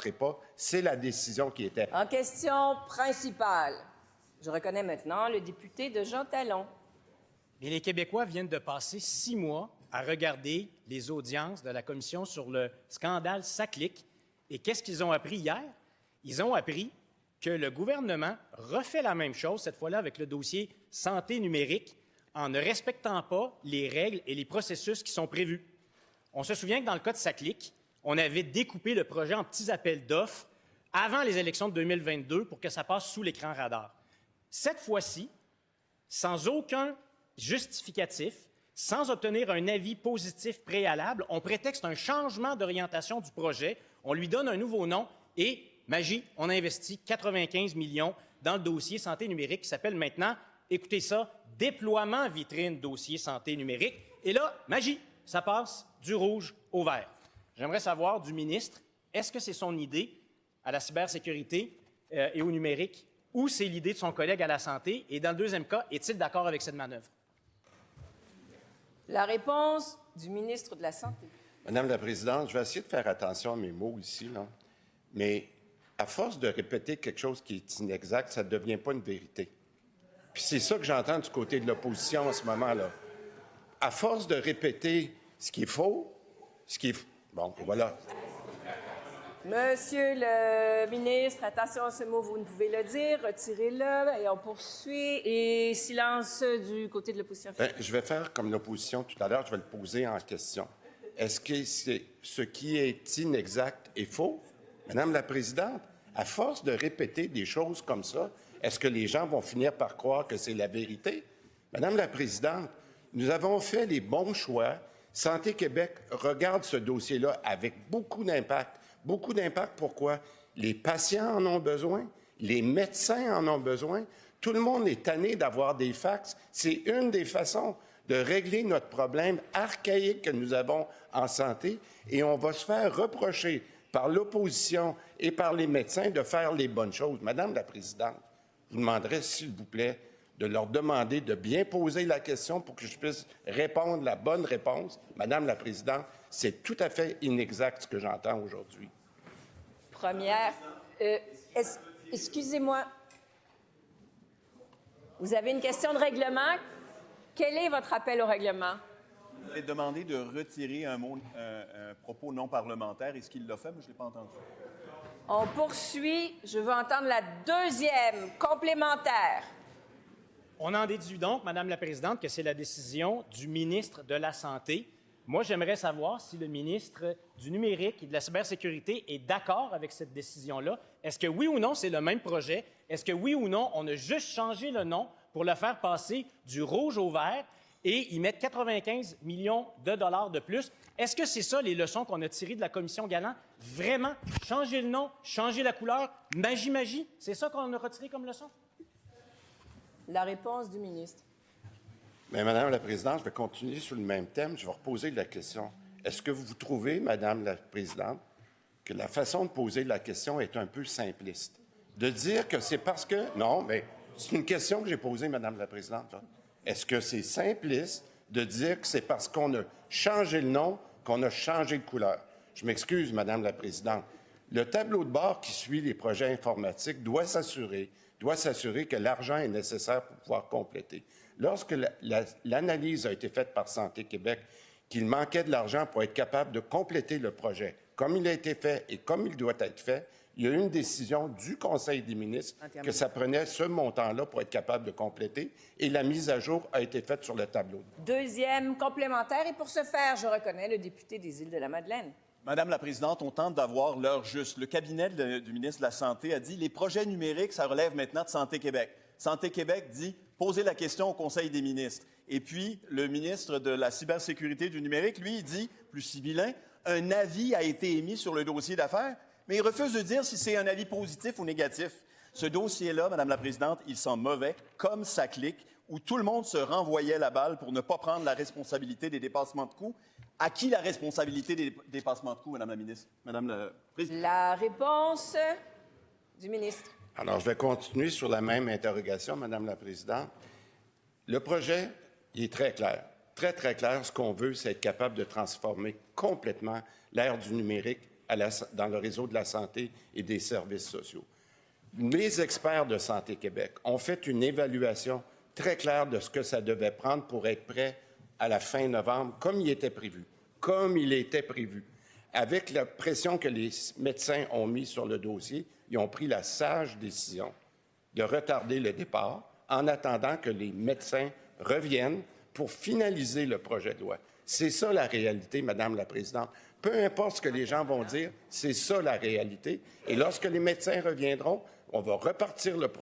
n'embarquerai pas. C'est la décision qui était. En question principale, je reconnais maintenant le député de Jean Talon. Mais les Québécois viennent de passer 6 mois à regarder les audiences de la Commission sur le scandale SACLIC. Et qu'est-ce qu'ils ont appris hier? Ils ont appris que le gouvernement refait la même chose, cette fois-là avec le dossier santé numérique, en ne respectant pas les règles et les processus qui sont prévus. On se souvient que dans le cas de SACLIC, on avait découpé le projet en petits appels d'offres avant les élections de 2022 pour que ça passe sous l'écran radar. Cette fois-ci, sans aucun justificatif, sans obtenir un avis positif préalable, on prétexte un changement d'orientation du projet, on lui donne un nouveau nom et, magie, on investit 95 millions dans le dossier santé numérique qui s'appelle maintenant, écoutez ça, déploiement vitrine dossier santé numérique. Et là, magie, ça passe du rouge au vert. J'aimerais savoir du ministre, est-ce que c'est son idée à la cybersécurité et au numérique ou c'est l'idée de son collègue à la santé? Et dans le deuxième cas, est-il d'accord avec cette manœuvre? La réponse du ministre de la Santé. Madame la Présidente, je vais essayer de faire attention à mes mots ici, là. Mais à force de répéter quelque chose qui est inexact, ça ne devient pas une vérité. Puis c'est ça que j'entends du côté de l'opposition en ce moment-là. À force de répéter ce qui est faux, ce qui est... Bon, voilà. Monsieur le ministre, attention à ce mot, vous ne pouvez le dire, retirez-le et on poursuit. Et silence du côté de l'opposition. Je vais faire comme l'opposition tout à l'heure, je vais le poser en question. Est-ce que c'est ce qui est inexact et faux? Madame la Présidente, à force de répéter des choses comme ça, est-ce que les gens vont finir par croire que c'est la vérité? Madame la Présidente, nous avons fait les bons choix. Santé Québec regarde ce dossier-là avec beaucoup d'impact. Beaucoup d'impact, pourquoi? Les patients en ont besoin, les médecins en ont besoin. Tout le monde est tanné d'avoir des fax. C'est une des façons de régler notre problème archaïque que nous avons en santé et on va se faire reprocher par l'opposition et par les médecins de faire les bonnes choses. Madame la Présidente, je vous demanderais, s'il vous plaît, de leur demander de bien poser la question pour que je puisse répondre la bonne réponse. Madame la Présidente, c'est tout à fait inexact ce que j'entends aujourd'hui. Première. Excusez-moi. Vous avez une question de règlement? Quel est votre appel au règlement? Vous avez demandé de retirer un propos non parlementaire. Est-ce qu'il l'a fait? Mais je ne l'ai pas entendu. On poursuit. Je veux entendre la deuxième complémentaire. On en déduit donc, Madame la Présidente, que c'est la décision du ministre de la Santé. Moi, j'aimerais savoir si le ministre du Numérique et de la Cybersécurité est d'accord avec cette décision-là. Est-ce que oui ou non, c'est le même projet? Est-ce que oui ou non, on a juste changé le nom pour le faire passer du rouge au vert et y mettre 95 millions de dollars de plus? Est-ce que c'est ça les leçons qu'on a tirées de la Commission Galland? Vraiment, changer le nom, changer la couleur, magie, c'est ça qu'on a retiré comme leçon? La réponse du ministre. Mais Madame la Présidente, je vais continuer sur le même thème. Je vais reposer la question. Est-ce que vous trouvez, Madame la Présidente, que la façon de poser la question est un peu simpliste? De dire que c'est parce que... Non, mais c'est une question que j'ai posée, Madame la Présidente. Est-ce que c'est simpliste de dire que c'est parce qu'on a changé le nom qu'on a changé de couleur? Je m'excuse, Madame la Présidente. Le tableau de bord qui suit les projets informatiques doit s'assurer que l'argent est nécessaire pour pouvoir compléter. Lorsque l'analyse a été faite par Santé Québec, qu'il manquait de l'argent pour être capable de compléter le projet, comme il a été fait et comme il doit être fait, il y a eu une décision du Conseil des ministres que ça prenait ce montant-là pour être capable de compléter et la mise à jour a été faite sur le tableau. Deuxième complémentaire. Et pour ce faire, je reconnais le député des Îles-de-la-Madeleine. Madame la Présidente, on tente d'avoir l'heure juste. Le cabinet du ministre de la Santé a dit les projets numériques, ça relève maintenant de Santé Québec. Santé Québec dit posez la question au Conseil des ministres. Et puis, le ministre de la Cybersécurité et du numérique, lui, il dit, plus sibyllin, un avis a été émis sur le dossier d'affaires, mais il refuse de dire si c'est un avis positif ou négatif. Ce dossier-là, Madame la Présidente, il sent mauvais, comme SACLIC, où tout le monde se renvoyait la balle pour ne pas prendre la responsabilité des dépassements de coûts. À qui la responsabilité des dépassements de coûts, Madame la ministre? Madame la Présidente. La réponse du ministre. Alors, je vais continuer sur la même interrogation, Madame la Présidente. Le projet, il est très clair. Très, très clair. Ce qu'on veut, c'est être capable de transformer complètement l'ère du numérique dans le réseau de la santé et des services sociaux. Les experts de Santé Québec ont fait une évaluation très claire de ce que ça devait prendre pour être prêt à la fin novembre, comme il était prévu. Avec la pression que les médecins ont mis sur le dossier, ils ont pris la sage décision de retarder le départ en attendant que les médecins reviennent pour finaliser le projet de loi. C'est ça la réalité, Madame la Présidente. Peu importe ce que les gens vont dire, c'est ça la réalité. Et lorsque les médecins reviendront, on va repartir le